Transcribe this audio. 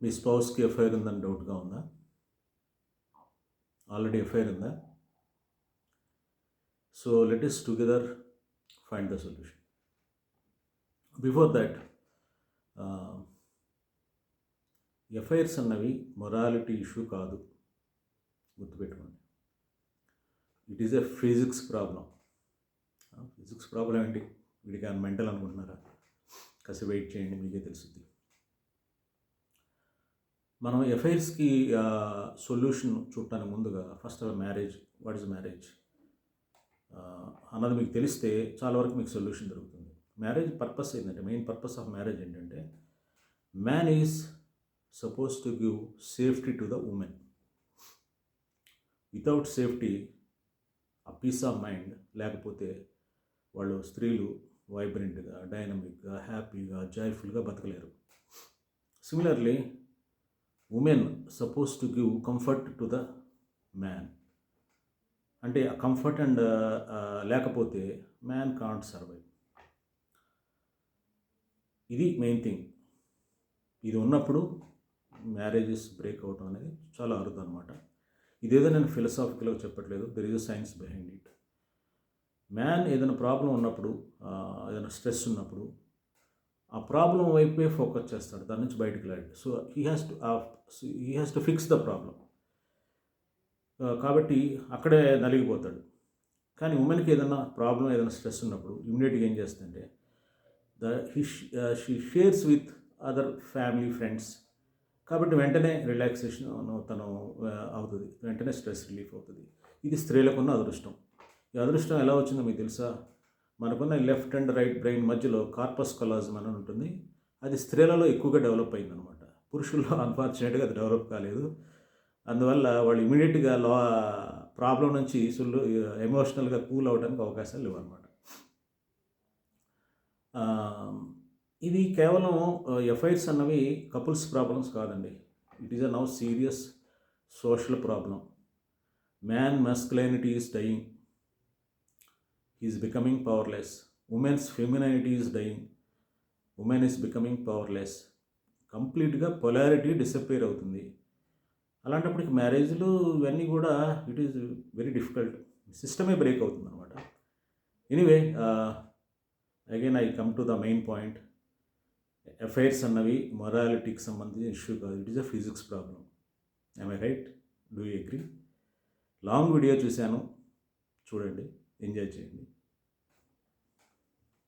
మీ స్పౌస్కి FIR ఉందని డౌట్గా ఉందా? ఆల్రెడీ ఎఫ్ఐఆర్ ఉందా? So let us together find the solution. Before that, FIRs అన్నవి మొరాలిటీ ఇష్యూ కాదు, గుర్తుపెట్టుకోండి. It is a physics problem. Physics problem ఏంటి? వీడికి ఆయన మెంటల్ అనుకుంటున్నారా? కాస్త వెయిట్ చేయండి, మీకే తెలుస్తుంది. మనం ఎఫ్ఐఆర్స్కి సొల్యూషన్ చూడటానికి ముందుగా first of marriage, what is marriage అన్నది మీకు తెలిస్తే చాలా వరకు మీకు సొల్యూషన్ దొరుకుతుంది. మ్యారేజ్ పర్పస్ ఏంటంటే, మెయిన్ పర్పస్ ఆఫ్ మ్యారేజ్ ఏంటంటే, man is suppose to give safety to the women. Without safety, ఆ పీస్ ఆఫ్ మైండ్ లేకపోతే వాళ్ళు స్త్రీలు వైబ్రెంట్గా, డైనమిక్గా, హ్యాపీగా, జాయ్ఫుల్గా బతకలేరు. Similarly, women suppose to give comfort to the man. అంటే ఆ కంఫర్ట్ అండ్ లేకపోతే మ్యాన్ కాంట్ సర్వైవ్. ఇది మెయిన్ థింగ్. ఇది ఉన్నప్పుడు మ్యారేజెస్ బ్రేక్ అవటం అనేది చాలా అరుదు అనమాట. ఇదేదో నేను ఫిలసాఫికల్గా చెప్పట్లేదు, there is a science behind it. Man ఏదైనా ప్రాబ్లం ఉన్నప్పుడు, ఏదైనా స్ట్రెస్ ఉన్నప్పుడు ఆ ప్రాబ్లం వైపే ఫోకస్ చేస్తాడు, దాని నుంచి బయటకు రాడు. So he has to fix the problem. కాబట్టి అక్కడే నలిగిపోతాడు. కానీ ఉమెన్కి ఏదైనా ప్రాబ్లం, ఏదైనా స్ట్రెస్ ఉన్నప్పుడు ఇమ్మీడియట్గా ఏం చేస్తుందంటే, she shares with other family, friends. కాబట్టి వెంటనే రిలాక్సేషన్ తను అవుతుంది, వెంటనే స్ట్రెస్ రిలీఫ్ అవుతుంది. ఇది స్త్రీలకున్న అదృష్టం. ఈ అదృష్టం ఎలా వచ్చిందో మీకు తెలుసా? మనకున్న లెఫ్ట్ అండ్ రైట్ బ్రెయిన్ మధ్యలో కార్పస్ కలాజం అని ఉంటుంది. అది స్త్రీలలో ఎక్కువగా డెవలప్ అయిందనమాట. పురుషుల్లో అన్ఫార్చునేట్గా అది డెవలప్ కాలేదు. అందువల్ల వాళ్ళు ఇమీడియట్గా ప్రాబ్లం నుంచి ఎమోషనల్గా కూల్ అవ్వడానికి అవకాశాలు లేవన్నమాట. ఇది కేవలం ఎఫ్ఐఆర్స్ అన్నవి కపుల్స్ ప్రాబ్లమ్స్ కాదండి. It is a now serious social problem. Man masculinity is dying, is becoming powerless. Women's femininity is dying, women is becoming powerless. కంప్లీట్గా పొలారిటీ డిసప్పేర్ అవుతుంది. అలాంటప్పటికి మ్యారేజ్లు ఇవన్నీ కూడా ఇట్ ఈజ్ వెరీ డిఫికల్ట్. సిస్టమే బ్రేక్ అవుతుంది అనమాట. Anyway, again I come to the main point. ఎఫ్ఐఆర్స్ అన్నవి మొరాలిటీకి సంబంధించిన ఇష్యూ కాదు, it is a physics problem. I right? Do you agree? Long video చూశాను, చూడండి, ఎంజాయ్ చేయండి.